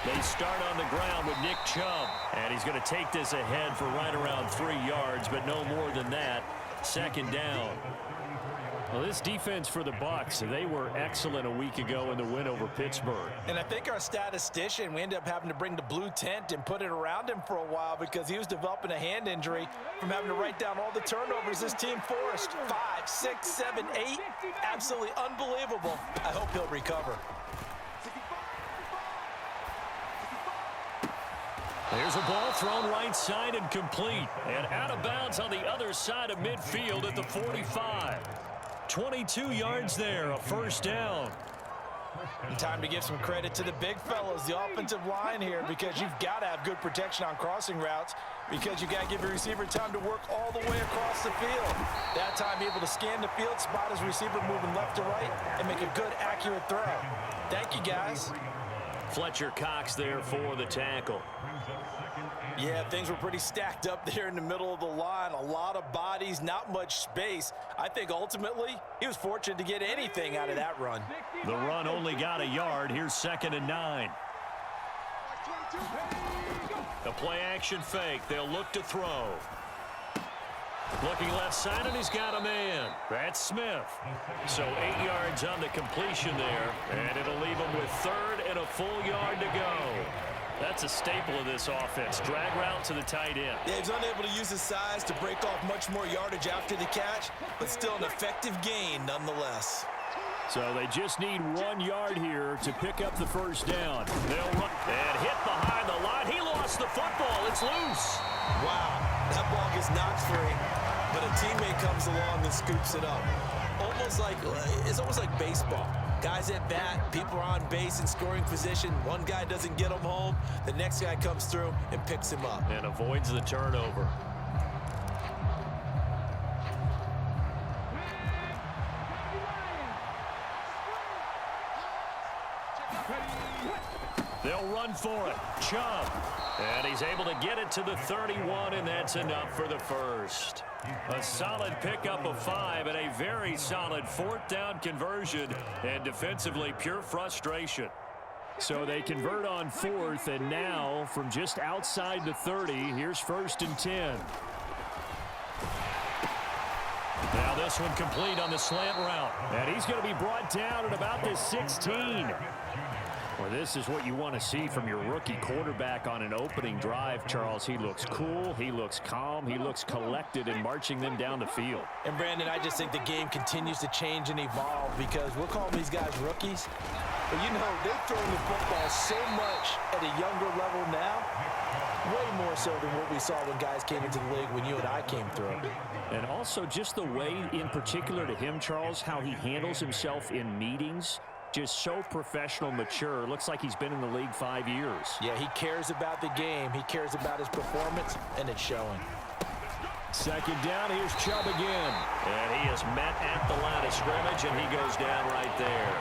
They start on the ground with Nick Chubb. And he's going to take this ahead for right around 3 yards, but no more than that. Second down. Well, this defense for the Bucs, they were excellent a week ago in the win over Pittsburgh. And I think our statistician, we ended up having to bring the blue tent and put it around him for a while because he was developing a hand injury from having to write down all the turnovers this team forced. 5, 6, 7, 8. Absolutely unbelievable. I hope he'll recover. There's a ball thrown right side and complete. And out of bounds on the other side of midfield at the 45. 22 yards there, a first down. And time to give some credit to the big fellas, the offensive line here, because you've got to have good protection on crossing routes because you got to give your receiver time to work all the way across the field. That time able to scan the field, spot his receiver moving left to right, and make a good, accurate throw. Thank you, guys. Fletcher Cox there for the tackle. Yeah, things were pretty stacked up there in the middle of the line. A lot of bodies, not much space. I think ultimately he was fortunate to get anything out of that run. The run only got a yard. Here's 2nd and 9. The play action fake. They'll look to throw. Looking left side, and he's got a man. That's Smith. So 8 yards on the completion there, and it'll leave him with 3rd and a full yard to go. That's a staple of this offense. Drag route to the tight end. Yeah, he's unable to use his size to break off much more yardage after the catch, but still an effective gain nonetheless. So they just need 1 yard here to pick up the first down. They'll run and hit behind the line. He lost the football. It's loose. Wow, that ball gets knocked free, but a teammate comes along and scoops it up. It's almost like baseball. Guys at bat, people are on base in scoring position. One guy doesn't get him home. The next guy comes through and picks him up. And avoids the turnover. They'll run for it. Chubb. And he's able to get it to the 31, and that's enough for the first. A solid pickup of 5 and a very solid 4th down conversion, and defensively pure frustration. So they convert on 4th, and now from just outside the 30, here's 1st and 10. Now this one complete on the slant route, and he's going to be brought down at about the 16. Well, this is what you want to see from your rookie quarterback on an opening drive, Charles. He looks cool, he looks calm, he looks collected in marching them down the field. And, Brandon, I just think the game continues to change and evolve because we're calling these guys rookies. But, you know, they're throwing the football so much at a younger level now, way more so than what we saw when guys came into the league when you and I came through. And also just the way, in particular to him, Charles, how he handles himself in meetings. Just so professional, mature. Looks like he's been in the league 5 years. Yeah, he cares about the game. He cares about his performance, and it's showing. 2nd down, here's Chubb again. And he is met at the line of scrimmage, and he goes down right there.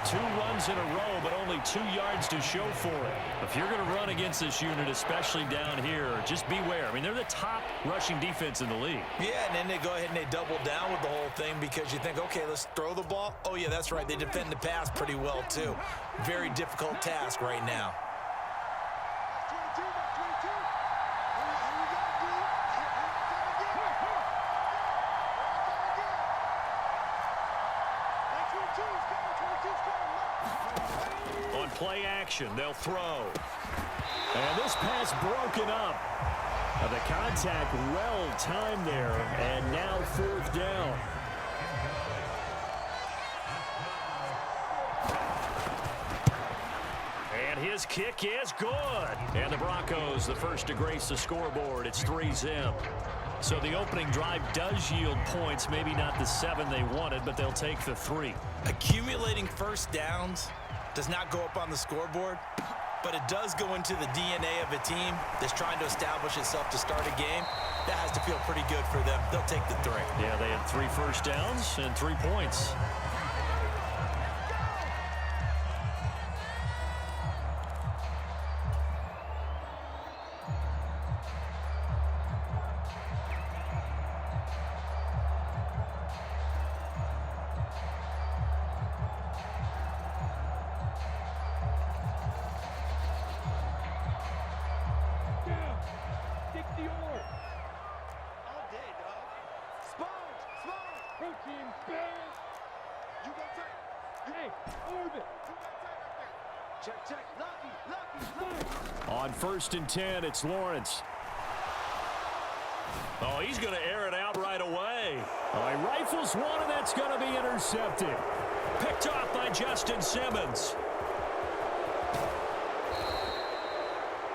2 runs in a row, but only 2 yards to show for it. If you're going to run against this unit, especially down here, just beware. I mean, they're the top rushing defense in the league. Yeah, and then they go ahead and they double down with the whole thing because you think, okay, let's throw the ball. Oh, yeah, that's right. They defend the pass pretty well, too. Very difficult task right now. Play action, they'll throw. And this pass broken up. The contact well timed there, and now 4th down. And his kick is good. And the Broncos, the first to grace the scoreboard. It's 3-zip. So the opening drive does yield points, maybe not the 7 they wanted, but they'll take the 3. Accumulating first downs does not go up on the scoreboard, but it does go into the DNA of a team that's trying to establish itself to start a game. That has to feel pretty good for them. They'll take the 3. Yeah, they had 3 first downs and 3 points. On 1st and 10, it's Lawrence. Oh, he's going to air it out right away. Oh, he rifles one, and that's going to be intercepted. Picked off by Justin Simmons.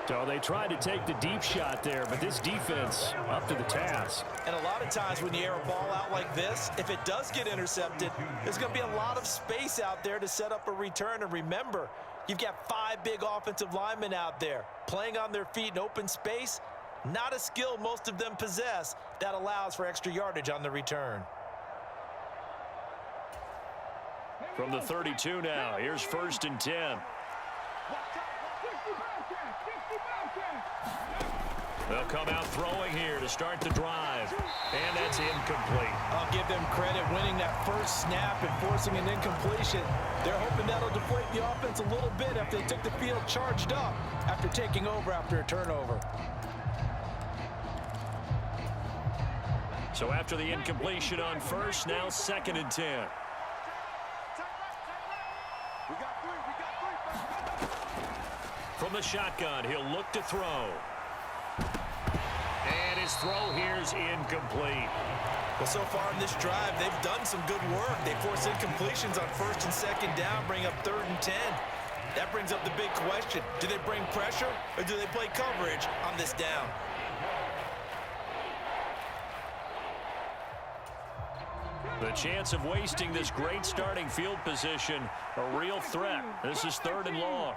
So they tried to take the deep shot there, but this defense up to the task. And a lot of times when you air a ball out like this, if it does get intercepted, there's going to be a lot of space out there to set up a return. And remember, you've got 5 big offensive linemen out there playing on their feet in open space. Not a skill most of them possess that allows for extra yardage on the return. From the 32 now, here's 1st and 10. They'll come out throwing here to start the drive, and that's incomplete. I'll give them credit winning that first snap and forcing an incompletion. They're hoping that'll deflate the offense a little bit after they took the field charged up after taking over after a turnover. So after the incompletion on 1st, now 2nd and 10. From the shotgun, he'll look to throw. And his throw here's incomplete. Well, so far in this drive, they've done some good work. They force incompletions on 1st and 2nd down, bring up 3rd and 10. That brings up the big question. Do they bring pressure or do they play coverage on this down? The chance of wasting this great starting field position, a real threat. This is 3rd and long.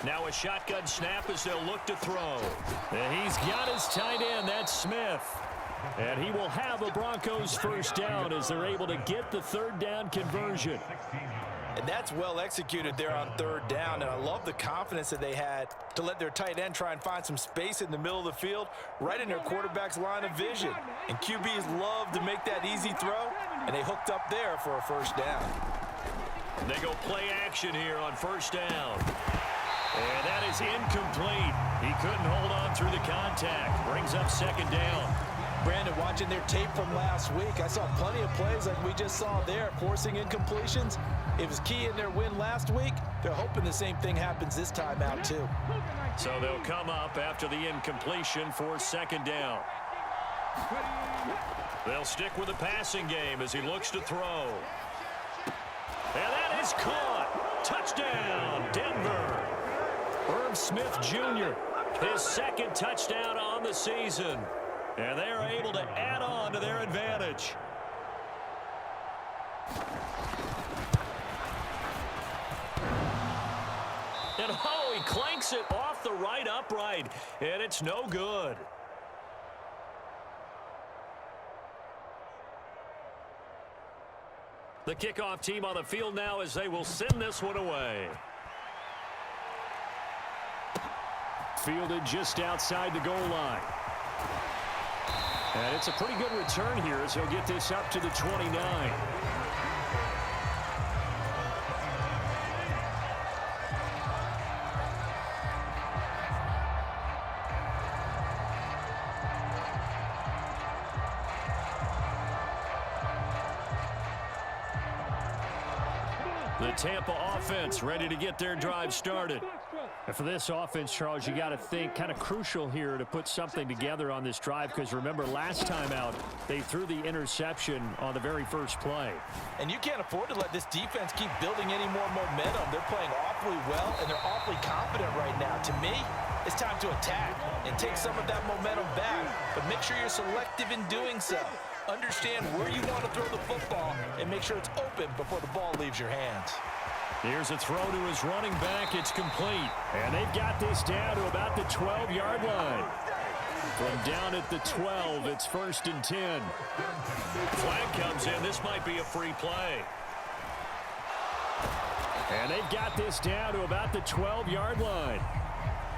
Now a shotgun snap as they'll look to throw. And he's got his tight end, that's Smith. And he will have a Broncos 1st down as they're able to get the 3rd down conversion. And that's well executed there on 3rd down. And I love the confidence that they had to let their tight end try and find some space in the middle of the field, right in their quarterback's line of vision. And QBs love to make that easy throw, and they hooked up there for a 1st down. They go play action here on 1st down. And that is incomplete. He couldn't hold on through the contact. Brings up 2nd down. Brandon, watching their tape from last week, I saw plenty of plays like we just saw there, forcing incompletions. It was key in their win last week. They're hoping the same thing happens this time out, too. So they'll come up after the incompletion for 2nd down. They'll stick with the passing game as he looks to throw. And that is caught. Touchdown, Denver. Irv Smith Jr., his 2nd touchdown on the season. And they are able to add on to their advantage. And oh, he clanks it off the right upright, and it's no good. The kickoff team on the field now as they will send this one away. Fielded just outside the goal line. And it's a pretty good return here as he'll get this up to the 29. The Tampa offense ready to get their drive started. And for this offense, Charles, you got to think kind of crucial here to put something together on this drive, because remember last time out they threw the interception on the very first play. And you can't afford to let this defense keep building any more momentum. They're playing awfully well and they're awfully confident right now. To me, it's time to attack and take some of that momentum back, but make sure you're selective in doing so. Understand where you want to throw the football and make sure it's open before the ball leaves your hands. Here's a throw to his running back. It's complete. And they've got this down to about the 12-yard line. From down at the 12, it's 1st and 10. Flag comes in. This might be a free play. And they've got this down to about the 12-yard line.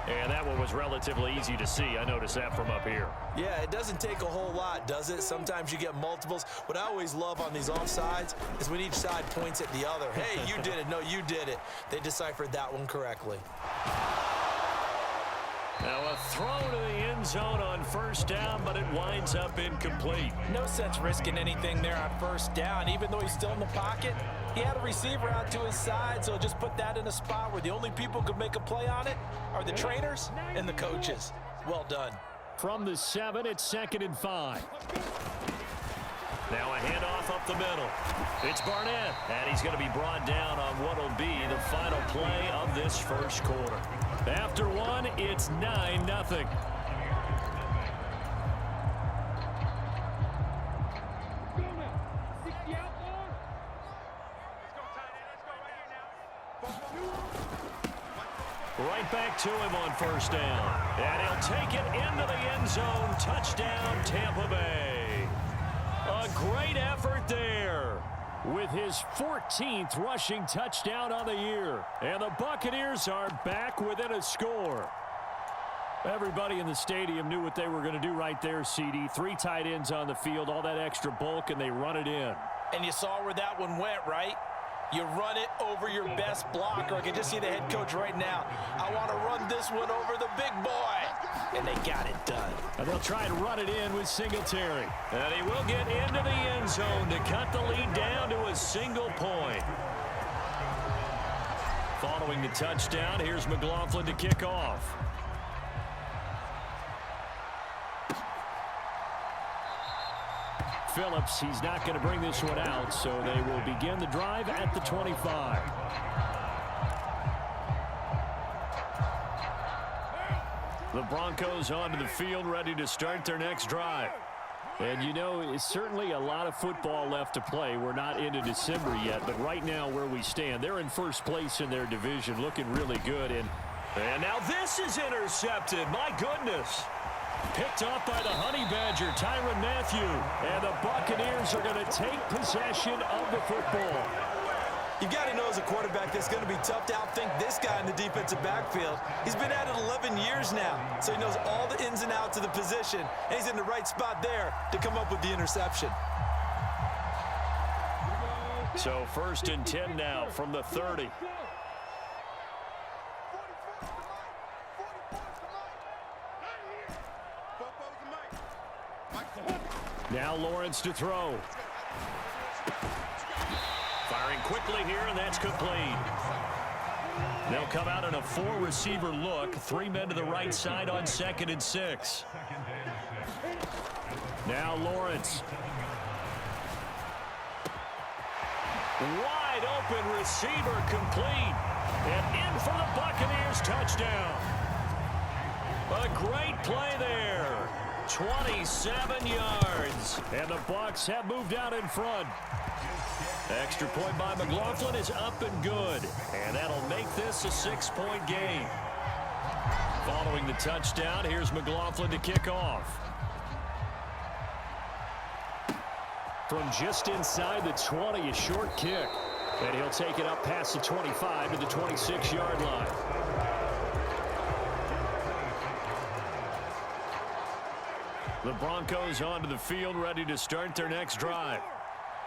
And that one was relatively easy to see. I noticed that from up here. Yeah, it doesn't take a whole lot, does it? Sometimes you get multiples. What I always love on these offsides is when each side points at the other. Hey, you did it. No, you did it. They deciphered that one correctly. Now a throw to the end zone on first down, but it winds up incomplete. No sense risking anything there on first down. Even though he's still in the pocket, he had a receiver out to his side, so just put that in a spot where the only people who could make a play on it are the trainers and the coaches. Well done. From the 7, it's 2nd and 5. Now a handoff up the middle. It's Barnett, and he's going to be brought down on what will be the final play of this first quarter. After one, it's 9-0. Right back to him on first down. And he'll take it into the end zone. Touchdown, Tampa Bay. A great effort there with his 14th rushing touchdown on the year. And the Buccaneers are back within a score. Everybody in the stadium knew what they were going to do right there, CD. 3 tight ends on the field, all that extra bulk, and they run it in. And you saw where that one went, right? You run it over your best blocker. I can just see the head coach right now. I want to run this one over the big boy. And they got it done. And they'll try to run it in with Singletary. And he will get into the end zone to cut the lead down to a single point. Following the touchdown, here's McLaughlin to kick off. Phillips, he's not going to bring this one out, so they will begin the drive at the 25. The Broncos onto the field, ready to start their next drive. And you know, it's certainly a lot of football left to play. We're not into December yet, but right now where we stand, they're in first place in their division, looking really good. And now this is intercepted. My goodness. Picked off by the Honey Badger, Tyrann Mathieu. And the Buccaneers are going to take possession of the football. You've got to know as a quarterback that's going to be tough to outthink this guy in the defensive backfield. He's been at it 11 years now, so he knows all the ins and outs of the position, and he's in the right spot there to come up with the interception. So 1st and 10 now from the 30. Now Lawrence to throw. Firing quickly here, and that's complete. They'll come out in a 4-receiver look. 3 men to the right side on 2nd and 6. Now Lawrence. Wide open receiver complete. And in for the Buccaneers touchdown. A great play there. 27 yards. And the Bucs have moved out in front. Extra point by McLaughlin is up and good. And that'll make this a 6-point game. Following the touchdown, here's McLaughlin to kick off. From just inside the 20, a short kick. And he'll take it up past the 25 to the 26-yard line. The Broncos onto the field, ready to start their next drive.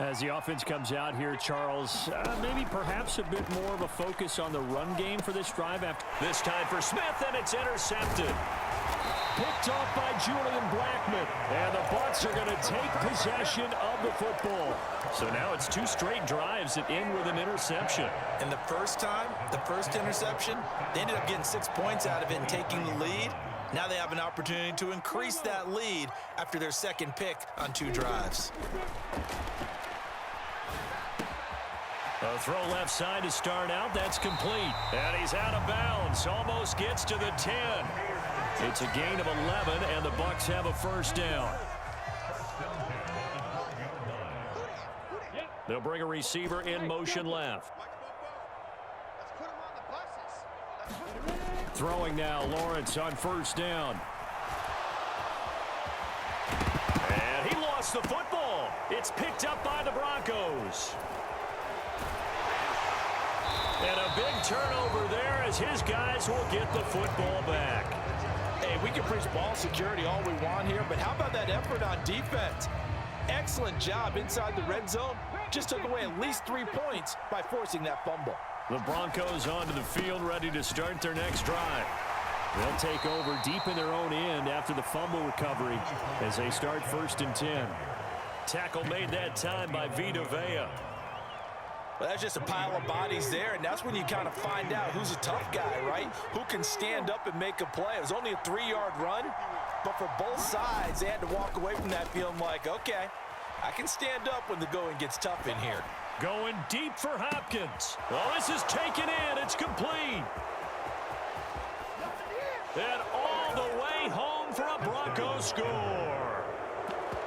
As the offense comes out here, Charles, maybe perhaps a bit more of a focus on the run game for this drive. After this time for Smith, and it's intercepted. Picked off by Julian Blackmon. And the Bucs are going to take possession of the football. So now it's 2 straight drives that end with an interception. And the first time, the first interception, they ended up getting 6 points out of it and taking the lead. Now they have an opportunity to increase that lead after their 2nd pick on 2 drives. A throw left side to start out. That's complete. And he's out of bounds. Almost gets to the 10. It's a gain of 11, and the Bucs have a first down. They'll bring a receiver in motion left. Throwing now, Lawrence on first down. And he lost the football. It's picked up by the Broncos. And a big turnover there as his guys will get the football back. Hey, we can preach ball security all we want here, but how about that effort on defense? Excellent job inside the red zone. Just took away at least 3 points by forcing that fumble. The Broncos onto the field, ready to start their next drive. They'll take over deep in their own end after the fumble recovery as they start 1st and 10. Tackle made that time by Vita Vea. Well, that's just a pile of bodies there, and that's when you kind of find out who's a tough guy, right? Who can stand up and make a play. It was only a 3-yard run, but for both sides, they had to walk away from that feeling like, okay, I can stand up when the going gets tough in here. Going deep for Hopkins. Oh, this is taken in. It's complete. And all the way home for a Broncos score.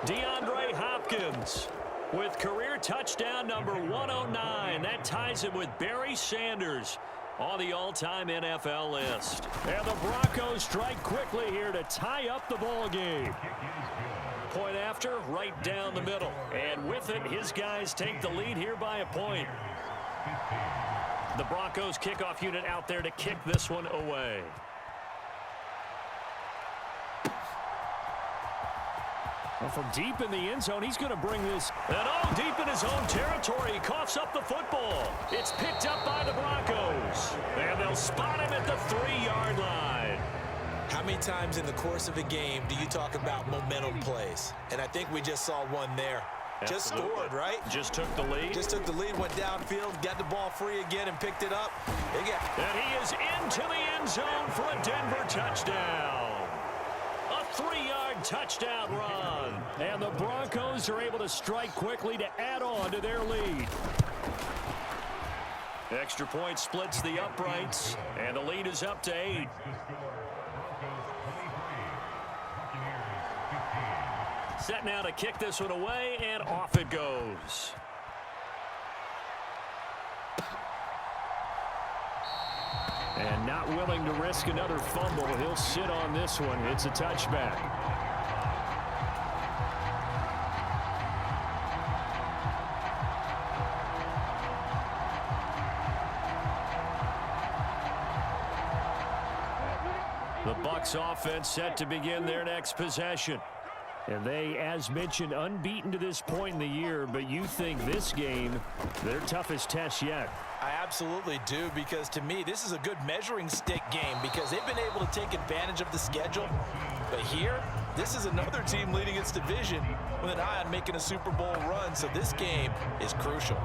DeAndre Hopkins with career touchdown number 109. That ties him with Barry Sanders on the all-time NFL list. And the Broncos strike quickly here to tie up the ball game. Point after, right down the middle. And with it, his guys take the lead here by a point. The Broncos kickoff unit out there to kick this one away. Well, from deep in the end zone, he's going to bring this. And oh, deep in his own territory, he coughs up the football. It's picked up by the Broncos. And they'll spot him at the 3-yard line. How many times in the course of a game do you talk about momentum plays? And I think we just saw one there. Just scored, right? Just took the lead. Just took the lead, went downfield, got the ball free again, and picked it up. And he is into the end zone for a Denver touchdown. A 3-yard touchdown run. And the Broncos are able to strike quickly to add on to their lead. Extra point splits the uprights, and the lead is up to 8. Set now to kick this one away, and off it goes. And not willing to risk another fumble. He'll sit on this one. It's a touchback. The Bucs offense set to begin their next possession. And they, as mentioned, unbeaten to this point in the year, but you think this game, their toughest test yet. I absolutely do, because to me, this is a good measuring stick game because they've been able to take advantage of the schedule. But here, this is another team leading its division with an eye on making a Super Bowl run, so this game is crucial.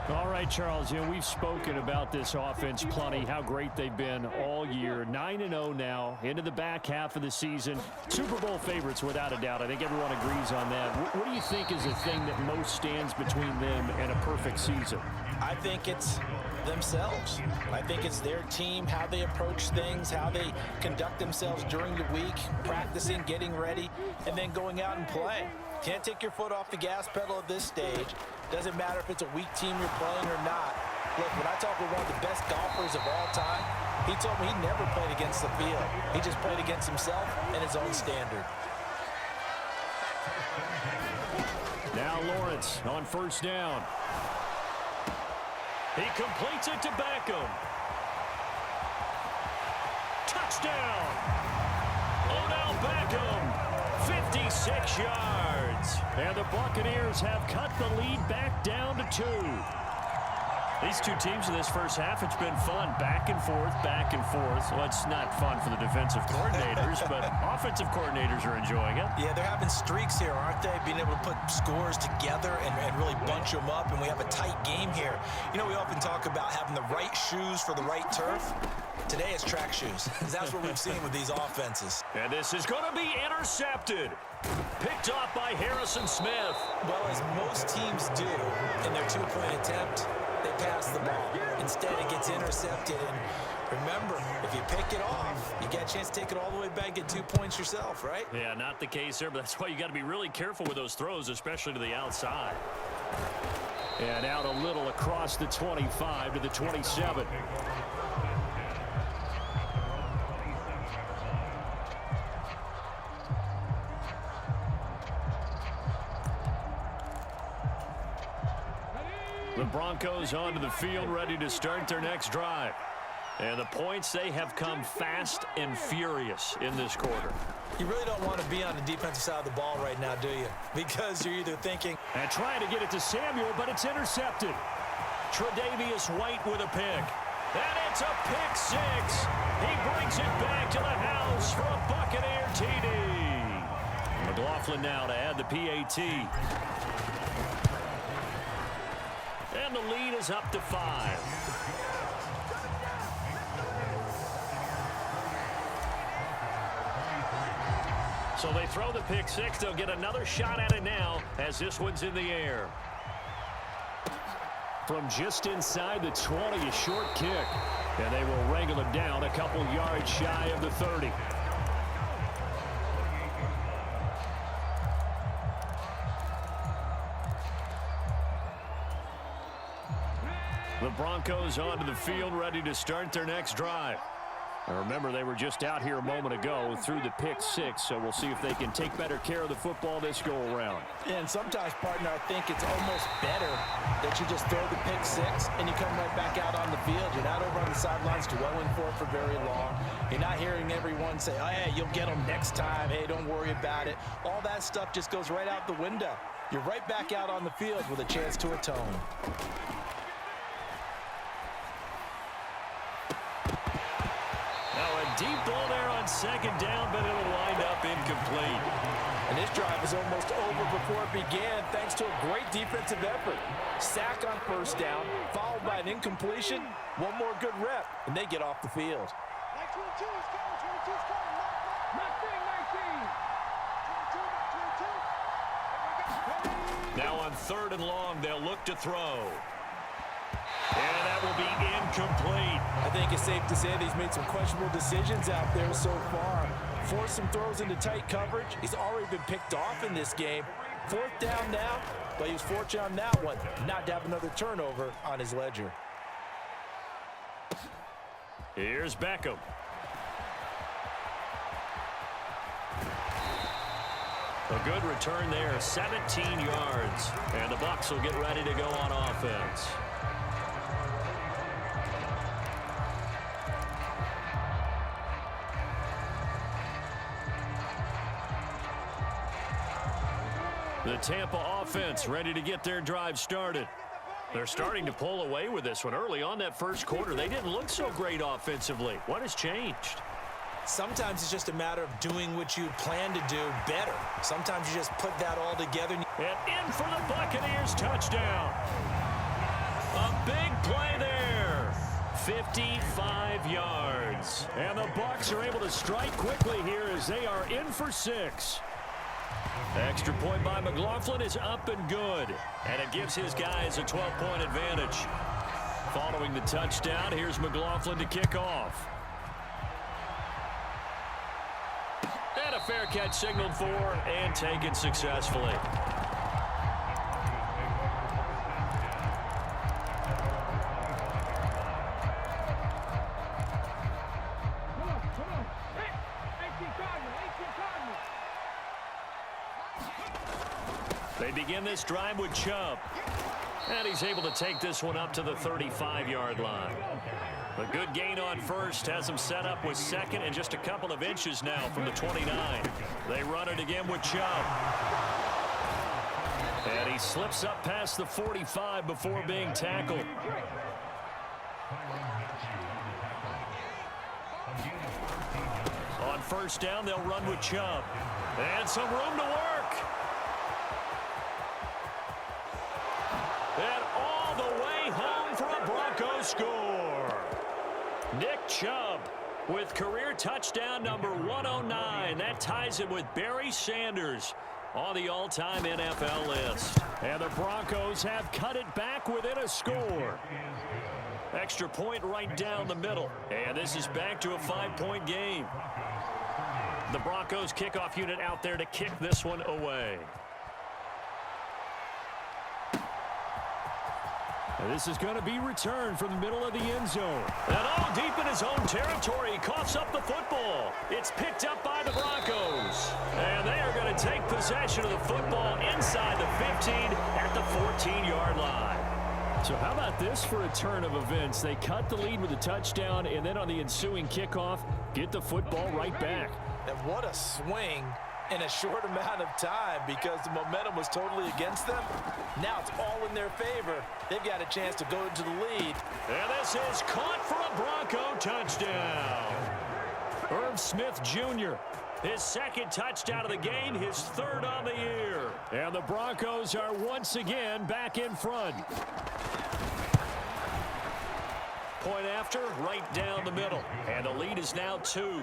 All right, Charles, we've spoken about this offense plenty, how great they've been all year. 9-0 now, into the back half of the season. Super Bowl favorites, without a doubt. I think everyone agrees on that. What do you think is the thing that most stands between them and a perfect season? I think it's themselves. I think it's their team, how they approach things, how they conduct themselves during the week, practicing, getting ready, and then going out and playing. Can't take your foot off the gas pedal at this stage. Doesn't matter if it's a weak team you're playing or not. Look, when I talk with one of the best golfers of all time, he told me he never played against the field. He just played against himself and his own standard. Now Lawrence on 1st down. He completes it to Beckham. Touchdown! Odell Beckham, 56 yards. And the Buccaneers have cut the lead back down to 2. These two teams in this first half, it's been fun. Back and forth, back and forth. Well, it's not fun for the defensive coordinators, but offensive coordinators are enjoying it. Yeah, they're having streaks here, aren't they? Being able to put scores together and really bunch them up, and we have a tight game here. You know, we often talk about having the right shoes for the right turf. Today it's track shoes. That's what we've seen with these offenses. And this is going to be intercepted. Picked off by Harrison Smith. Well, as most teams do in their two-point attempt, they pass the ball. Instead, it gets intercepted. And remember, if you pick it off, you get a chance to take it all the way back, get 2 points yourself, right? Yeah, not the case there, but that's why you got to be really careful with those throws, especially to the outside. And out a little across the 25 to the 27. The Broncos onto the field, ready to start their next drive. And the points, they have come fast and furious in this quarter. You really don't want to be on the defensive side of the ball right now, do you? Because you're either thinking... And trying to get it to Samuel, but it's intercepted. Tre'Davious White with a pick. And it's a pick six. He brings it back to the house for a Buccaneer TD. McLaughlin now to add the PAT. And the lead is up to 5. So they throw the pick six. They'll get another shot at it now as this one's in the air. From just inside the 20, a short kick. And they will wrangle him down a couple yards shy of the 30. The Broncos onto the field, ready to start their next drive. And remember, they were just out here a moment ago through the pick six, so we'll see if they can take better care of the football this go-around. And sometimes, partner, I think it's almost better that you just throw the pick six and you come right back out on the field. You're not over on the sidelines dwelling for very long. You're not hearing everyone say, oh, hey, you'll get them next time. Hey, don't worry about it. All that stuff just goes right out the window. You're right back out on the field with a chance to atone. Deep ball there on second down, but it'll wind up incomplete. And this drive was almost over before it began thanks to a great defensive effort. Sack on first down, followed by an incompletion. One more good rep, and they get off the field. Now on 3rd and long, they'll look to throw. And that will be incomplete. I think it's safe to say that he's made some questionable decisions out there so far. Forced some throws into tight coverage. He's already been picked off in this game. 4th down now, but he was fortunate on that one not to have another turnover on his ledger. Here's Beckham. A good return there, 17 yards. And the Bucs will get ready to go on offense. The Tampa offense ready to get their drive started. They're starting to pull away with this one. Early on that first quarter, they didn't look so great offensively. What has changed? Sometimes it's just a matter of doing what you plan to do better. Sometimes you just put that all together. And in for the Buccaneers, touchdown. A big play there. 55 yards. And the Bucs are able to strike quickly here as they are in for 6. Extra point by McLaughlin is up and good. And it gives his guys a 12-point advantage. Following the touchdown, here's McLaughlin to kick off. And a fair catch signaled for and taken successfully. They begin this drive with Chubb. And he's able to take this one up to the 35-yard line. A good gain on first has him set up with second and just a couple of inches now from the 29. They run it again with Chubb. And he slips up past the 45 before being tackled. On first down, they'll run with Chubb. And some room to work. And all the way home for a Broncos score. Nick Chubb with career touchdown number 109. That ties him with Barry Sanders on the all-time NFL list. And the Broncos have cut it back within a score. Extra point right down the middle. And this is back to a 5-point game. The Broncos kickoff unit out there to kick this one away. And this is going to be returned from the middle of the end zone. And deep in his own territory, he coughs up the football. It's picked up by the Broncos. And they are going to take possession of the football inside the 15 at the 14-yard line. So how about this for a turn of events? They cut the lead with a touchdown, and then on the ensuing kickoff, get the football right back. And what a swing in a short amount of time because the momentum was totally against them. Now it's all in their favor. They've got a chance to go into the lead. And this is caught for a Bronco touchdown. Irv Smith Jr., his second touchdown of the game, his third on the year. And the Broncos are once again back in front. Point after, right down the middle. And the lead is now 2.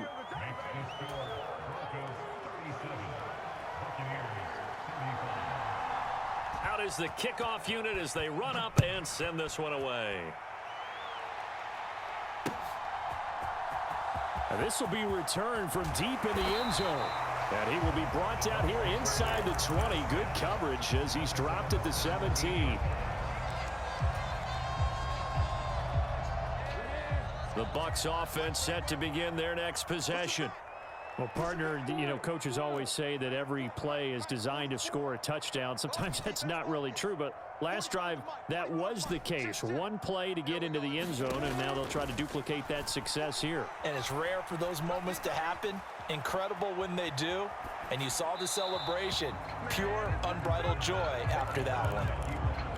Out is the kickoff unit as they run up and send this one away. And this will be returned from deep in the end zone. And he will be brought down here inside the 20. Good coverage as he's dropped at the 17. The Bucs offense set to begin their next possession. Well, partner, you know, coaches always say that every play is designed to score a touchdown. Sometimes that's not really true, but last drive, that was the case. One play to get into the end zone, and now they'll try to duplicate that success here. And it's rare for those moments to happen. Incredible when they do. And you saw the celebration. Pure, unbridled joy after that one.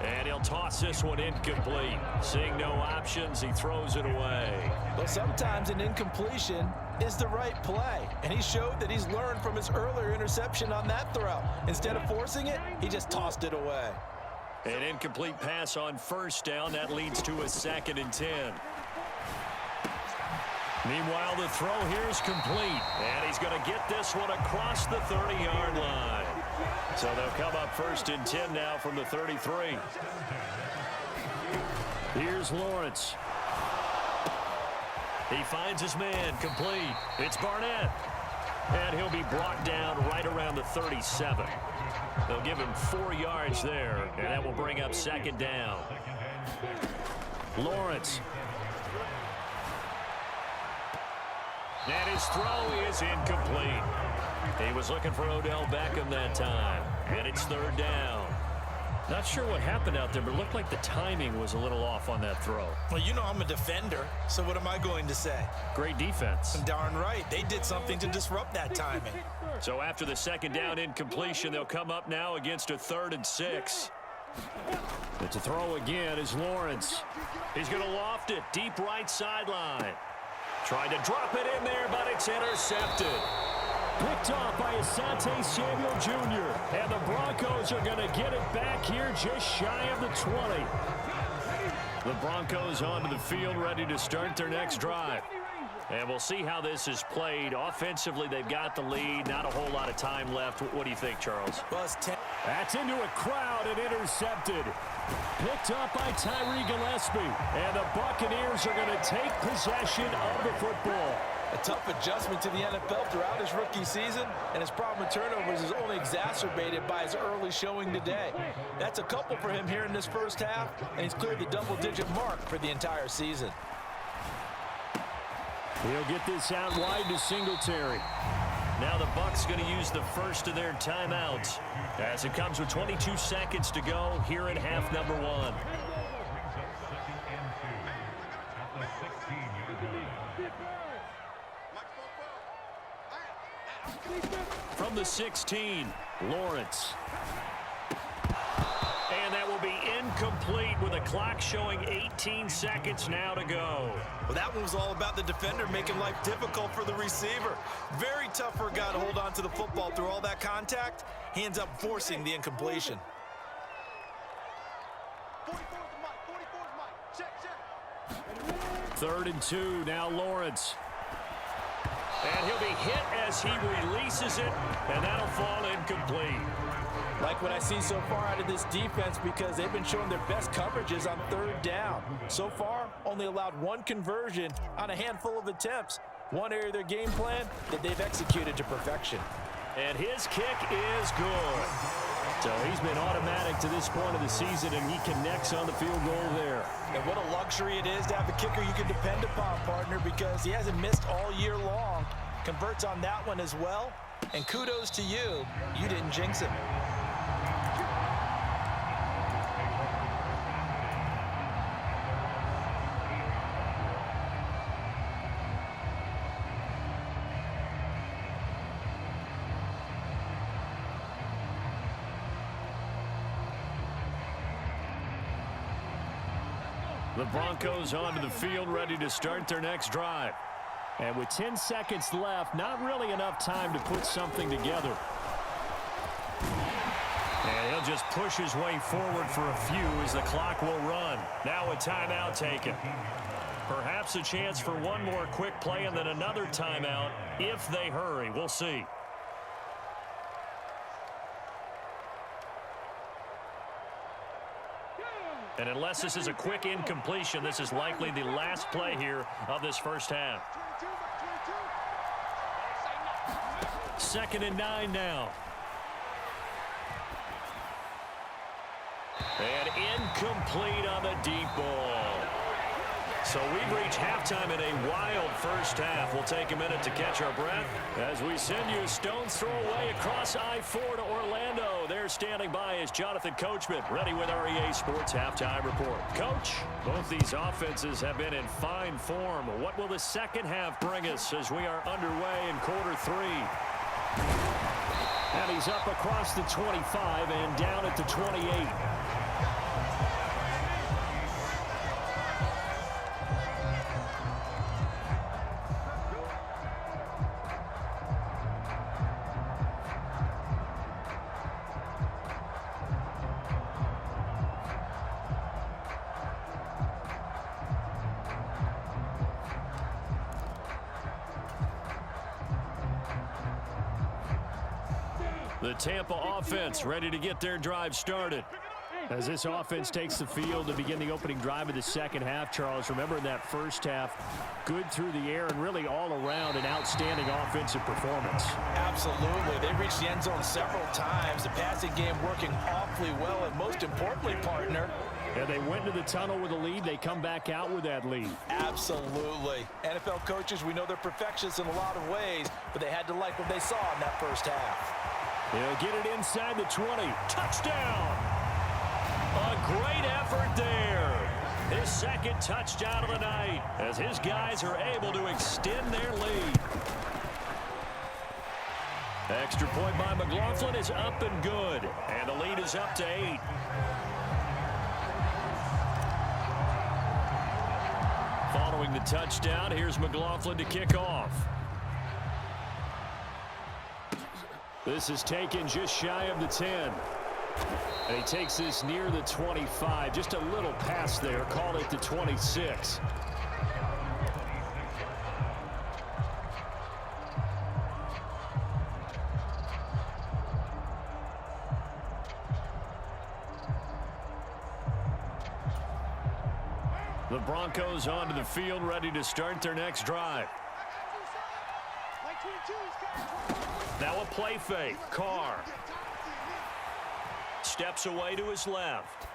And he'll toss this one incomplete. Seeing no options, he throws it away. Well, sometimes an incompletion is the right play. And he showed that he's learned from his earlier interception on that throw. Instead of forcing it, he just tossed it away. An incomplete pass on first down. That leads to a 2nd and 10. Meanwhile, the throw here is complete. And he's going to get this one across the 30-yard line. So they'll come up 1st and 10 now from the 33. Here's Lawrence. He finds his man, complete. It's Barnett. And he'll be brought down right around the 37. They'll give him 4 yards there, and that will bring up 2nd down. Lawrence. And his throw is incomplete. He was looking for Odell Beckham that time, and it's 3rd down. Not sure what happened out there, but it looked like the timing was a little off on that throw. Well, you know I'm a defender, so what am I going to say? Great defense. Darn right. They did something to disrupt that timing. So after the 2nd down incompletion, they'll come up now against a 3rd and 6. But to throw again is Lawrence. He's going to loft it deep right sideline. Tried to drop it in there, but it's intercepted. Picked off by Asante Samuel Jr. And the Broncos are going to get it back here just shy of the 20. The Broncos onto the field ready to start their next drive. And we'll see how this is played. Offensively, they've got the lead. Not a whole lot of time left. What do you think, Charles? Well, it's 10. That's into a crowd and intercepted. Picked up by Tyree Gillespie. And the Buccaneers are going to take possession of the football. A tough adjustment to the NFL throughout his rookie season, and his problem with turnovers is only exacerbated by his early showing today. That's a couple for him here in this first half, and he's cleared the double-digit mark for the entire season. He'll get this out wide to Singletary. Now the Bucs going to use the first of their timeouts as it comes with 22 seconds to go here in half number 1. From the 16, Lawrence. And that will be incomplete with a clock showing 18 seconds now to go. Well, that one was all about the defender making life difficult for the receiver. Very tough for a guy to hold on to the football through all that contact. He ends up forcing the incompletion. 3rd and 2, now Lawrence. And he'll be hit as he releases it, and that'll fall incomplete. Like what I see so far out of this defense, because they've been showing their best coverages on 3rd down. So far, only allowed 1 conversion on a handful of attempts. One area of their game plan that they've executed to perfection. And his kick is good. So he's been automatic to this point of the season, and he connects on the field goal there. And what a luxury it is to have a kicker you can depend upon, partner, because he hasn't missed all year long. Converts on that one as well. And kudos to you. You didn't jinx him. The Broncos onto the field, ready to start their next drive. And with 10 seconds left, not really enough time to put something together. And he'll just push his way forward for a few as the clock will run. Now a timeout taken. Perhaps a chance for one more quick play and then another timeout if they hurry. We'll see. And unless this is a quick incompletion, this is likely the last play here of this first half. 2nd and 9 now. And incomplete on the deep ball. So we've reached halftime in a wild first half. We'll take a minute to catch our breath as we send you a stone's throw away across I-4 to Orlando. There standing by is Jonathan Coachman, ready with our EA Sports Halftime Report. Coach, both these offenses have been in fine form. What will the second half bring us as we are underway in quarter 3? And he's up across the 25 and down at the 28. The Tampa offense ready to get their drive started. As this offense takes the field to begin the opening drive of the second half, Charles, remember in that first half, good through the air and really all around an outstanding offensive performance. Absolutely. They reached the end zone several times. The passing game working awfully well, and most importantly, partner, and they went to the tunnel with a lead. They come back out with that lead. Absolutely. NFL coaches, we know they're perfectionists in a lot of ways, but they had to like what they saw in that first half. They'll get it inside the 20. Touchdown! A great effort there. His second touchdown of the night as his guys are able to extend their lead. Extra point by McLaughlin is up and good. And the lead is up to 8. Following the touchdown, here's McLaughlin to kick off. This is taken just shy of the 10. And he takes this near the 25. Just a little pass there. Call it the 26. The Broncos onto the field, ready to start their next drive. Now a play fake. Carr steps away to his left.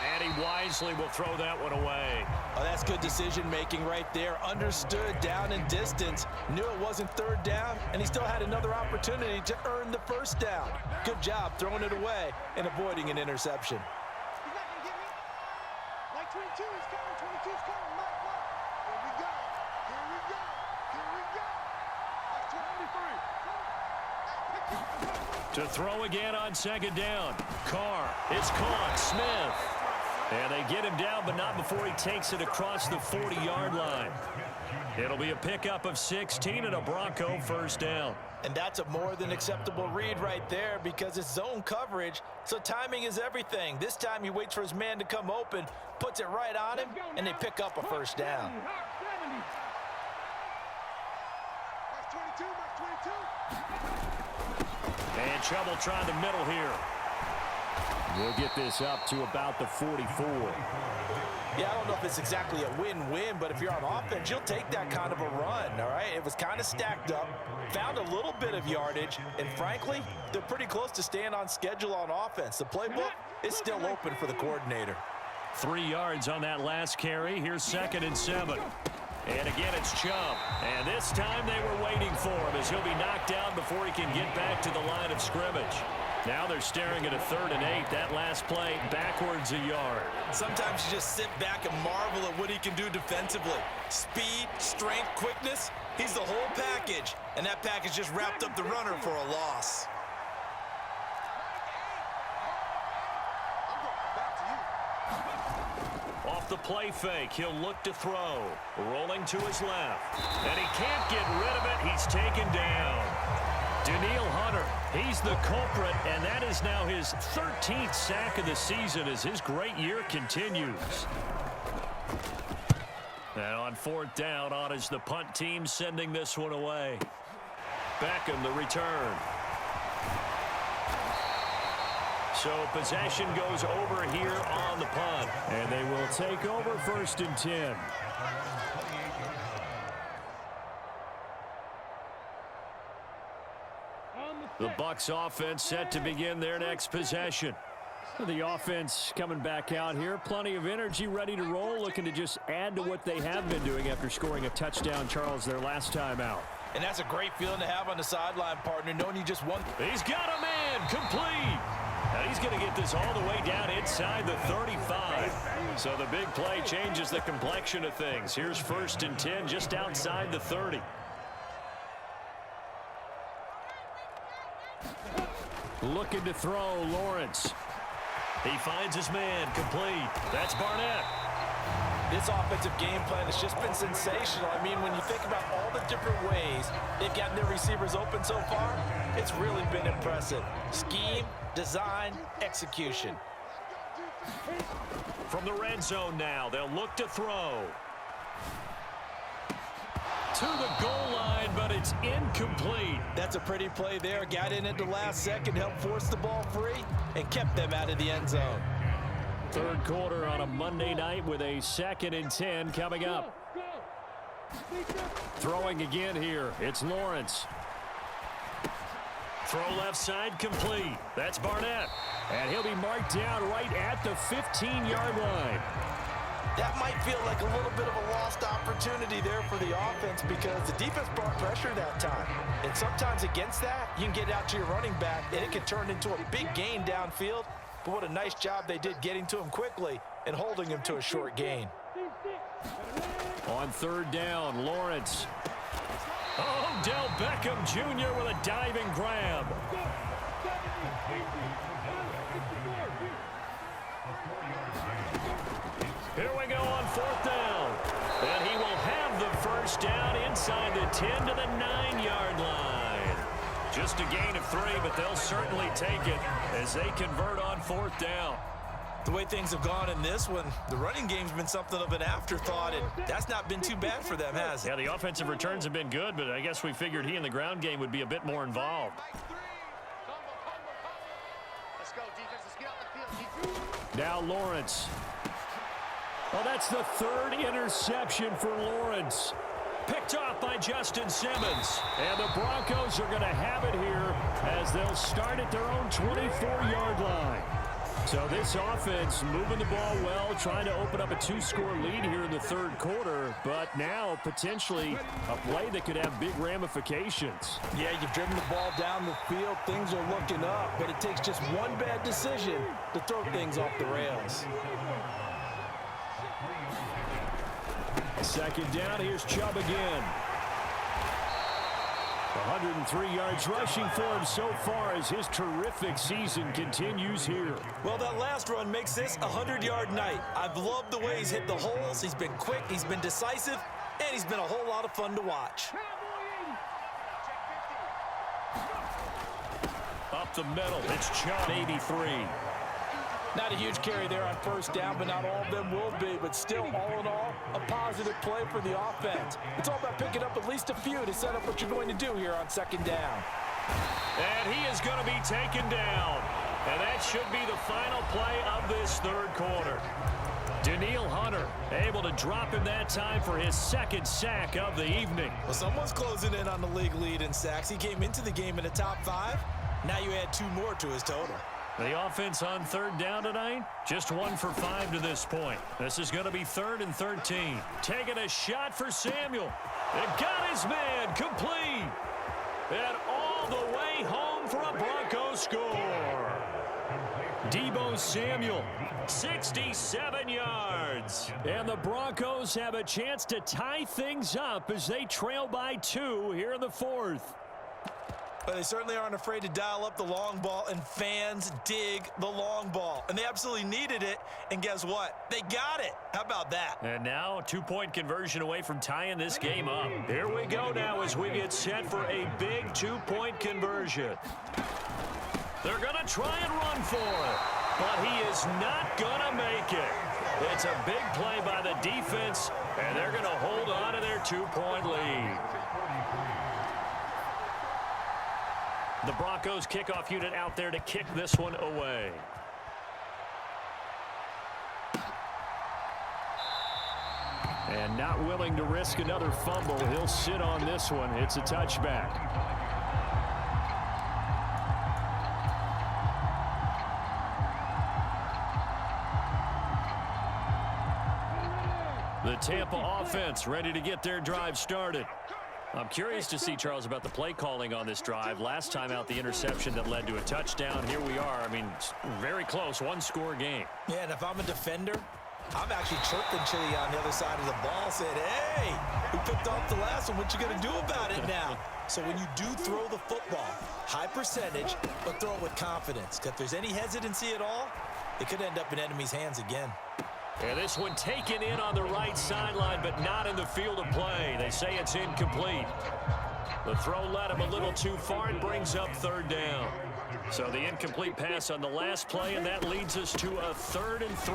And he wisely will throw that one away. Oh, that's good decision-making right there. Understood down and distance. Knew it wasn't third down, and he still had another opportunity to earn the first down. Good job throwing it away and avoiding an interception. He's not going to get me. Like 22 is coming. 22 is coming. Mark. Here we go. Here we go. Here we go. Like 23. To throw again on second down. Carr is caught. Smith. And they get him down, but not before he takes it across the 40-yard line. It'll be a pickup of 16 and a Bronco first down. And that's a more than acceptable read right there because it's zone coverage, so timing is everything. This time he waits for his man to come open, puts it right on him, and they pick up a first down. Mark 22. And trouble trying to middle here. We'll get this up to about the 44. Yeah, I don't know if it's exactly a win-win, but if you're on offense, you'll take that kind of a run, all right? It was kind of stacked up, found a little bit of yardage, and frankly, they're pretty close to staying on schedule on offense. The playbook is still open for the coordinator. 3 yards on that last carry. Here's 2nd and 7. And again, it's Chubb. And this time they were waiting for him as he'll be knocked down before he can get back to the line of scrimmage. Now they're staring at a 3rd and 8. That last play backwards a yard. Sometimes you just sit back and marvel at what he can do defensively. Speed, strength, quickness, he's the whole package. And that package just wrapped up the runner for a loss. Off the play fake. He'll look to throw. Rolling to his left. And he can't get rid of it. He's taken down. Daniil Hunter, he's the culprit, and that is now his 13th sack of the season as his great year continues. And on fourth down, on is the punt team sending this one away. Beckham the return. So possession goes over here on the punt. And they will take over 1st and 10. The Bucs offense set to begin their next possession. The offense coming back out here. Plenty of energy, ready to roll, looking to just add to what they have been doing after scoring a touchdown, Charles, their last time out. And that's a great feeling to have on the sideline, partner, knowing you just won. He's got a man, complete. Now he's going to get this all the way down inside the 35. So the big play changes the complexion of things. Here's 1st and 10 just outside the 30. Looking to throw, Lawrence. He finds his man, complete. That's Barnett. This offensive game plan has just been sensational. I mean, when you think about all the different ways they've gotten their receivers open so far, it's really been impressive. Scheme, design, execution. From the red zone now, they'll look to throw. To the goal line, but it's incomplete. That's a pretty play there. Got in at the last second, helped force the ball free, and kept them out of the end zone. Third quarter on a Monday night with a 2nd and 10 coming up. Throwing again here. It's Lawrence. Throw left side, complete. That's Barnett. And he'll be marked down right at the 15-yard line. That might feel like a little bit of a lost opportunity there for the offense because the defense brought pressure that time. And sometimes against that, you can get out to your running back, and it can turn into a big gain downfield. But what a nice job they did getting to him quickly and holding him to a short gain. On 3rd down, Lawrence. Odell Beckham Jr. with a diving grab. Here we go on 4th down. And he will have the first down inside the 10 to the 9-yard line. Just a gain of 3, but they'll certainly take it as they convert on 4th down. The way things have gone in this one, the running game's been something of an afterthought, and that's not been too bad for them, has it? Yeah, the offensive returns have been good, but I guess we figured he in the ground game would be a bit more involved. Let's go, defense. Let's get out the field. Now Lawrence. Well, that's the 3rd interception for Lawrence. Picked off by Justin Simmons. And the Broncos are going to have it here as they'll start at their own 24-yard line. So this offense moving the ball well, trying to open up a 2-score lead here in the 3rd quarter, but now potentially a play that could have big ramifications. Yeah, you've driven the ball down the field. Things are looking up, but it takes just one bad decision to throw things off the rails. 2nd down, here's Chubb again. 103 yards rushing for him so far as his terrific season continues here. Well, that last run makes this a 100-yard night. I've loved the way he's hit the holes. He's been quick, he's been decisive, and he's been a whole lot of fun to watch. Up the middle, it's Chubb, 83. Not a huge carry there on 1st down, but not all of them will be. But still, all in all, a positive play for the offense. It's all about picking up at least a few to set up what you're going to do here on 2nd down. And he is going to be taken down. And that should be the final play of this 3rd quarter. Daniil Hunter able to drop him that time for his 2nd sack of the evening. Well, someone's closing in on the league lead in sacks. He came into the game in the top 5. Now you add 2 more to his total. The offense on 3rd down tonight, just 1 for 5 to this point. This is going to be 3rd and 13. Taking a shot for Samuel. And got his man, complete. And all the way home for a Broncos score. Deebo Samuel, 67 yards. And the Broncos have a chance to tie things up as they trail by 2 here in the 4th. But they certainly aren't afraid to dial up the long ball, and fans dig the long ball. And they absolutely needed it, and guess what? They got it. How about that? And now a two-point conversion away from tying this game up. Here we go now as we get set for a big two-point conversion. They're going to try and run for it, but he is not going to make it. It's a big play by the defense, and they're going to hold on to their two-point lead. The Broncos kickoff unit out there to kick this one away. And not willing to risk another fumble. He'll sit on this one. It's a touchback. The Tampa offense ready to get their drive started. I'm curious to see, Charles, about the play calling on this drive. Last time out, the interception that led to a touchdown. Here we are. I mean, very close, one-score game. Yeah, and if I'm a defender, I'm actually chirping Chili on the other side of the ball, saying, hey, we picked off the last one. What you going to do about it now? So when you do throw the football, high percentage, but throw it with confidence. Because if there's any hesitancy at all, it could end up in enemy's hands again. And this one taken in on the right sideline, but not in the field of play. They say it's incomplete. The throw led him a little too far and brings up third down. So the incomplete pass on the last play, and that leads us to a 3rd and 3.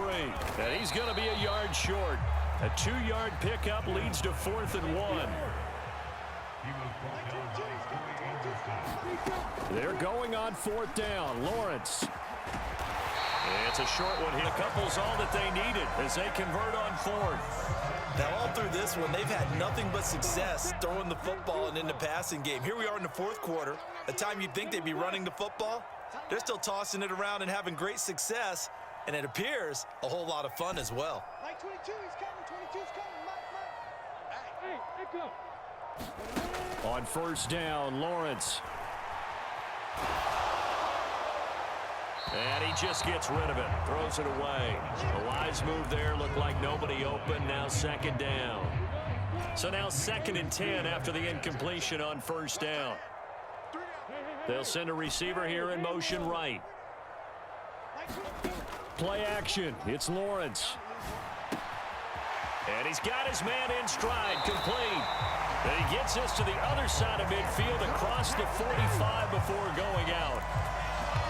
And he's going to be a yard short. A 2-yard pickup leads to 4th and 1. They're going on 4th down. Lawrence. It's a short one here. A couple's all that they needed as they convert on 4th. Now, all through this one, they've had nothing but success throwing the football and in the passing game. Here we are in the 4th quarter. A time you'd think they'd be running the football. They're still tossing it around and having great success, and it appears a whole lot of fun as well. Like 22, he's coming. 22's coming. Hey, go. On 1st down, Lawrence. And he just gets rid of it, throws it away. A wise move there, looked like nobody open, now 2nd down. So now 2nd and 10 after the incompletion on 1st down. They'll send a receiver here in motion right. Play action, it's Lawrence. And he's got his man in stride, complete. And he gets this to the other side of midfield across the 45 before going out.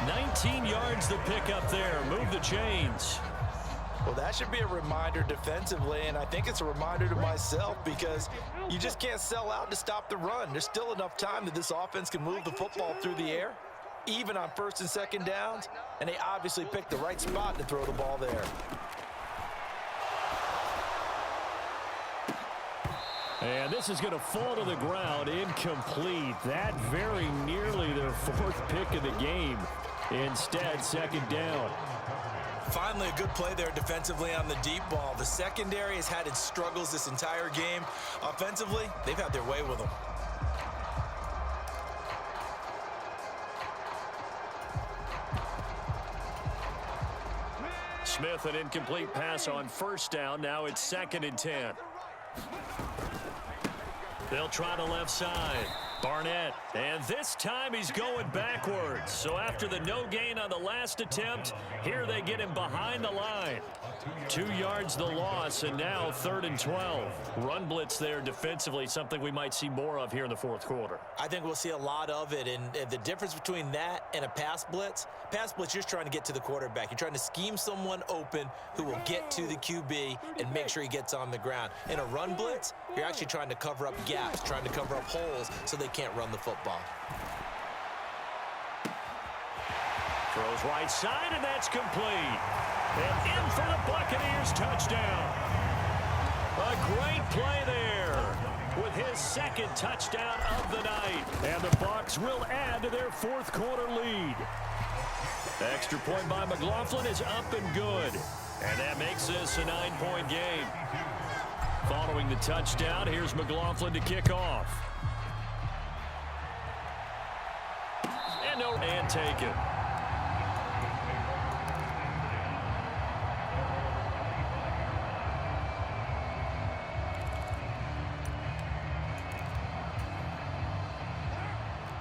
19 yards to pick up there. Move the chains. Well, that should be a reminder defensively, and I think it's a reminder to myself because you just can't sell out to stop the run. There's still enough time that this offense can move the football through the air, even on 1st and 2nd downs, and they obviously picked the right spot to throw the ball there. And this is going to fall to the ground, incomplete. That very nearly their 4th pick of the game. Instead, 2nd down. Finally, a good play there defensively on the deep ball. The secondary has had its struggles this entire game. Offensively, they've had their way with them. Smith, an incomplete pass on 1st down. Now it's 2nd and 10. They'll try the left side. Barnett, and this time he's going backwards. So after the no gain on the last attempt, here they get him behind the line. 2 yards the loss, and now 3rd and 12. Run blitz there defensively, something we might see more of here in the 4th quarter. I think we'll see a lot of it, and the difference between that and a pass blitz, you're just trying to get to the quarterback. You're trying to scheme someone open who will get to the QB and make sure he gets on the ground. In a run blitz, you're actually trying to cover up gaps, trying to cover up holes so they can't run the football. Throws right side, and that's complete. And in for the Buccaneers touchdown. A great play there with his 2nd touchdown of the night. And the Bucs will add to their 4th quarter lead. Extra point by McLaughlin is up and good. And that makes this a 9-point game. Following the touchdown, here's McLaughlin to kick off. And taken.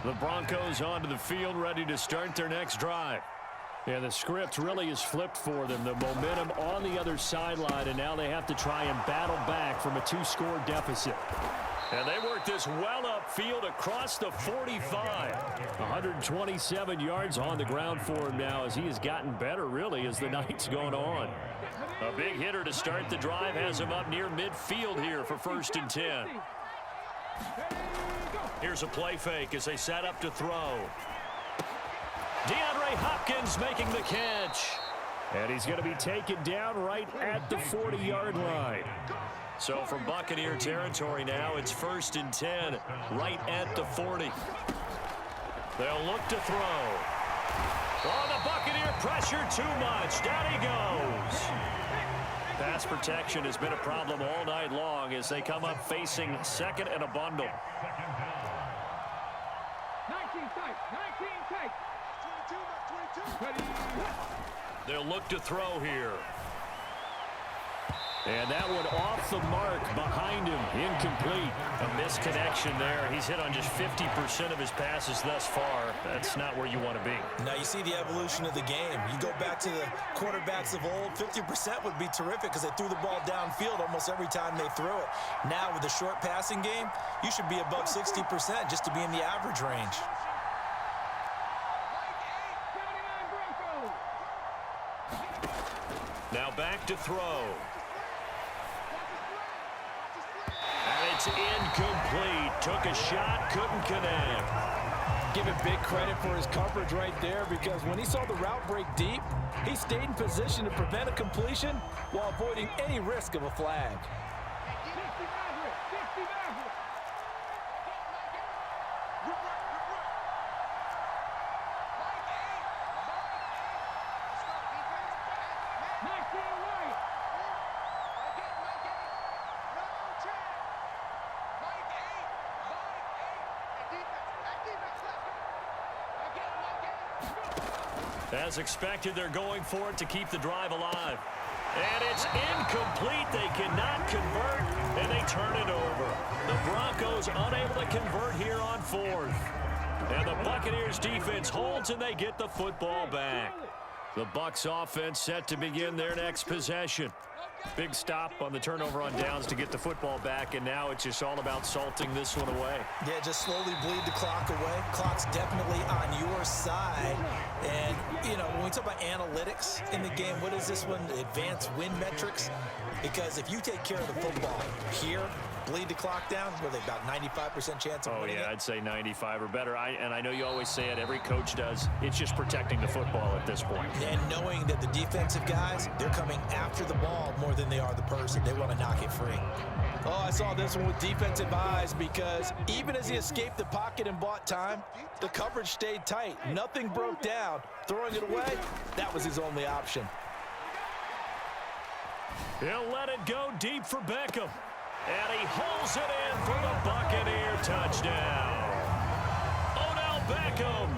The Broncos onto the field, ready to start their next drive. Yeah, the script really is flipped for them. The momentum on the other sideline, and now they have to try and battle back from a 2-score deficit. And they work this well upfield across the 45. 127 yards on the ground for him now as he has gotten better, really, as the night's gone on. A big hitter to start the drive has him up near midfield here for 1st and 10. Here's a play fake as they set up to throw. DeAndre Hopkins making the catch. And he's going to be taken down right at the 40-yard line. So from Buccaneer territory now, it's 1st and 10, right at the 40. They'll look to throw. Oh, the Buccaneer pressure too much. Down he goes. Pass protection has been a problem all night long as they come up facing 2nd and a bundle. 19 tight, 19 tight. 22, 22. They'll look to throw here. And that one off the mark behind him. Incomplete. A misconnection there. He's hit on just 50% of his passes thus far. That's not where you want to be. Now you see the evolution of the game. You go back to the quarterbacks of old, 50% would be terrific because they threw the ball downfield almost every time they threw it. Now with the short passing game, you should be above 60% just to be in the average range. Now back to throw. And it's incomplete. Took a shot, couldn't connect. Give him big credit for his coverage right there because when he saw the route break deep, he stayed in position to prevent a completion while avoiding any risk of a flag. As expected, they're going for it to keep the drive alive. And it's incomplete. They cannot convert, and they turn it over. The Broncos unable to convert here on 4th. And the Buccaneers defense holds, and they get the football back. The Bucs offense set to begin their next possession. Big stop on the turnover on downs to get the football back, and now it's just all about salting this one away. Yeah, just slowly bleed the clock away. Clock's definitely on your side. And, you know, when we talk about analytics in the game, what is this one? Advanced win metrics? Because if you take care of the football here, bleed the clock down, what are they, about 95% chance of winning it? I'd say 95 or better. And I know you always say it, every coach does. It's just protecting the football at this point. And knowing that the defensive guys, they're coming after the ball more than they are the person. They want to knock it free. Oh, I saw this one with defensive eyes because even as he escaped the pocket and bought time, the coverage stayed tight. Nothing broke down. Throwing it away, that was his only option. He'll let it go deep for Beckham. And he holds it in for the Buccaneer touchdown. Odell Beckham,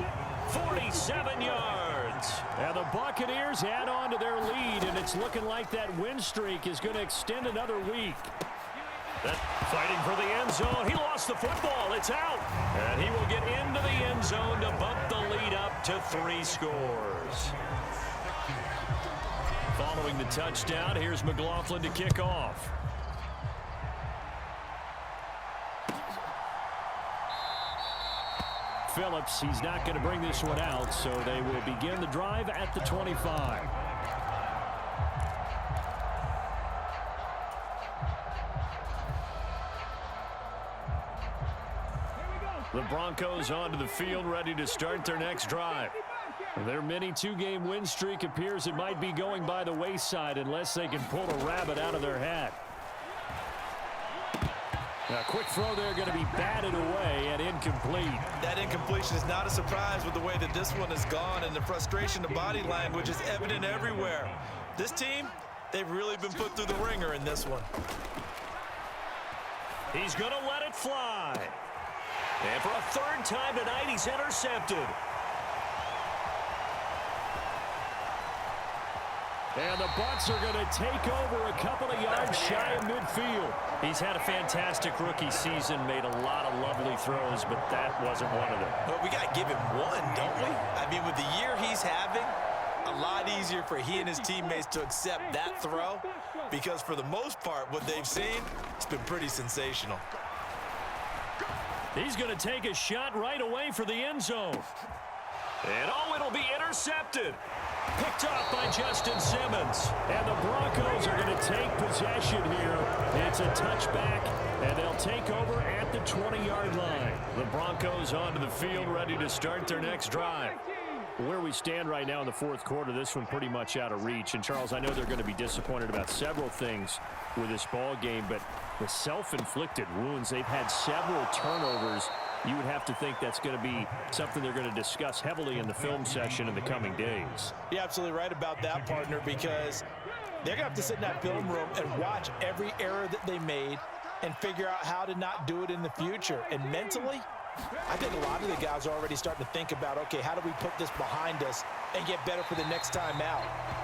47 yards. And the Buccaneers add on to their lead, and it's looking like that win streak is going to extend another week. Fighting for the end zone. He lost the football. It's out. And he will get into the end zone to bump the lead up to 3 scores. Following the touchdown, here's McLaughlin to kick off. Phillips, he's not going to bring this one out, so they will begin the drive at the 25. The Broncos onto the field, ready to start their next drive. Their mini 2-game win streak appears it might be going by the wayside unless they can pull a rabbit out of their hat. A quick throw there going to be batted away and incomplete. That incompletion is not a surprise with the way that this one has gone, and the frustration of body language is evident everywhere. This team, they've really been put through the ringer in this one. He's going to let it fly. And for a 3rd time tonight, he's intercepted. And the Bucks are going to take over a couple of yards shy of midfield. He's had a fantastic rookie season, made a lot of lovely throws, but that wasn't one of them. Well, we got to give him one, don't we? I mean, with the year he's having, a lot easier for he and his teammates to accept that throw, because for the most part, what they've seen, it's been pretty sensational. He's going to take a shot right away for the end zone. And it'll be intercepted. Picked off by Justin Simmons. And the Broncos are going to take possession here. It's a touchback, and they'll take over at the 20-yard line. The Broncos onto the field, ready to start their next drive. Where we stand right now in the fourth quarter, this one pretty much out of reach. And, Charles, I know they're going to be disappointed about several things with this ball game, but the self-inflicted wounds, they've had several turnovers. You would have to think that's going to be something they're going to discuss heavily in the film session in the coming days. You're absolutely right about that, partner, because they're going to have to sit in that film room and watch every error that they made and figure out how to not do it in the future. And mentally, I think a lot of the guys are already starting to think about, okay, how do we put this behind us and get better for the next time out?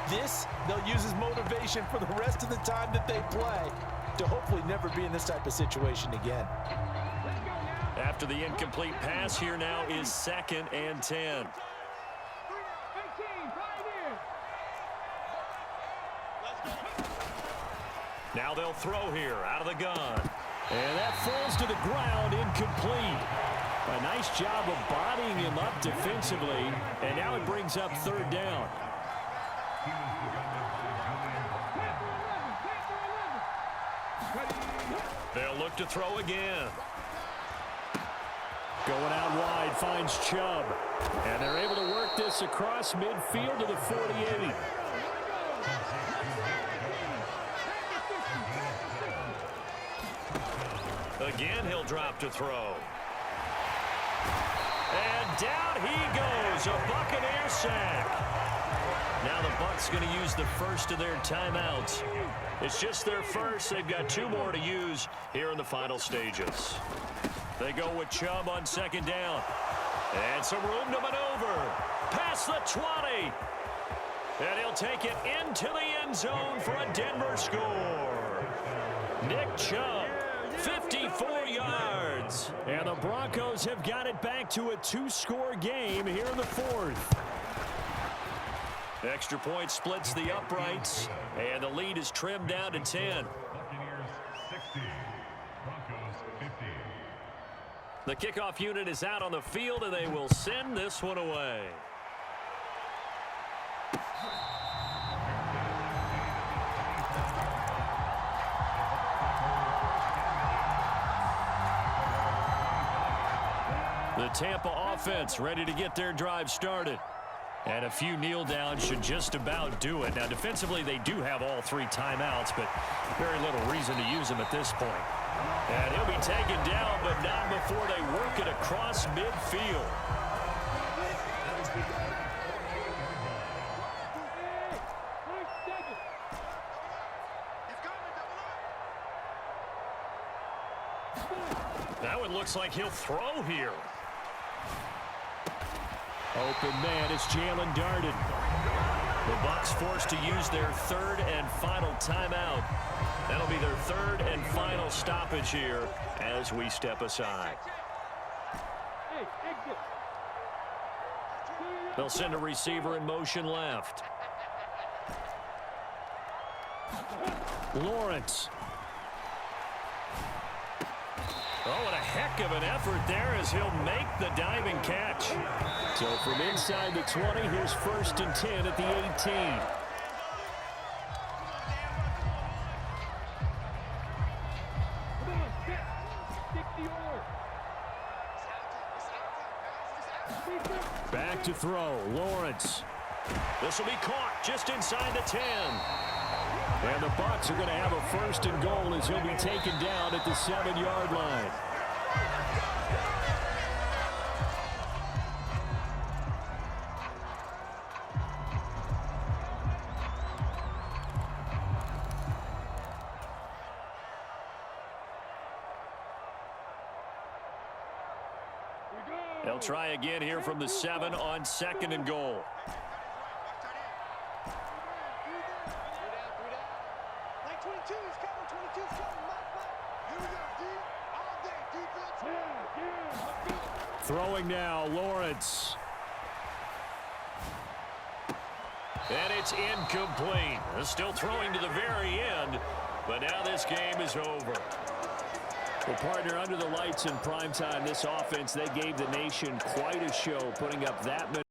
This, they'll use as motivation for the rest of the time that they play to hopefully never be in this type of situation again. After the incomplete pass, here now is 2nd and 10. Now they'll throw here out of the gun. And that falls to the ground, incomplete. A nice job of bodying him up defensively, and now it brings up 3rd down. They'll look to throw again. Going out wide, finds Chubb. And they're able to work this across midfield to the 48. Again, he'll drop to throw. And down he goes, a Buccaneer sack. Now the Bucs going to use the first of their timeouts. It's just their first. They've got 2 more to use here in the final stages. They go with Chubb on 2nd down. And some room to maneuver. Past the 20. And he'll take it into the end zone for a Denver score. Nick Chubb, 54 yards. And the Broncos have got it back to a 2-score game here in the 4th. Extra point splits the uprights. And the lead is trimmed down to 10. The kickoff unit is out on the field, and they will send this one away. The Tampa offense ready to get their drive started. And a few kneel downs should just about do it. Now, defensively, they do have all 3 timeouts, but very little reason to use them at this point. And he'll be taken down, but not before they work it across midfield. That one looks like he'll throw here. Open man, it's Jalen Darden. The Bucs forced to use their 3rd and final timeout. That'll be their 3rd and final stoppage here as we step aside. They'll send a receiver in motion left. Lawrence. Oh, and a heck of an effort there as he'll make the diving catch. So from inside the 20, here's 1st and 10 at the 18. Back to throw, Lawrence. This will be caught just inside the 10. And the Bucs are going to have a 1st and goal as he'll be taken down at the 7-yard line. They'll try again here from the 7 on 2nd and goal. 22 is coming. 22 is coming. Mike. Here we go, D. All day defense. Throwing now, Lawrence. And it's incomplete. Still throwing to the very end, but now this game is over. Well, partner, under the lights in primetime, this offense, they gave the nation quite a show, putting up that many.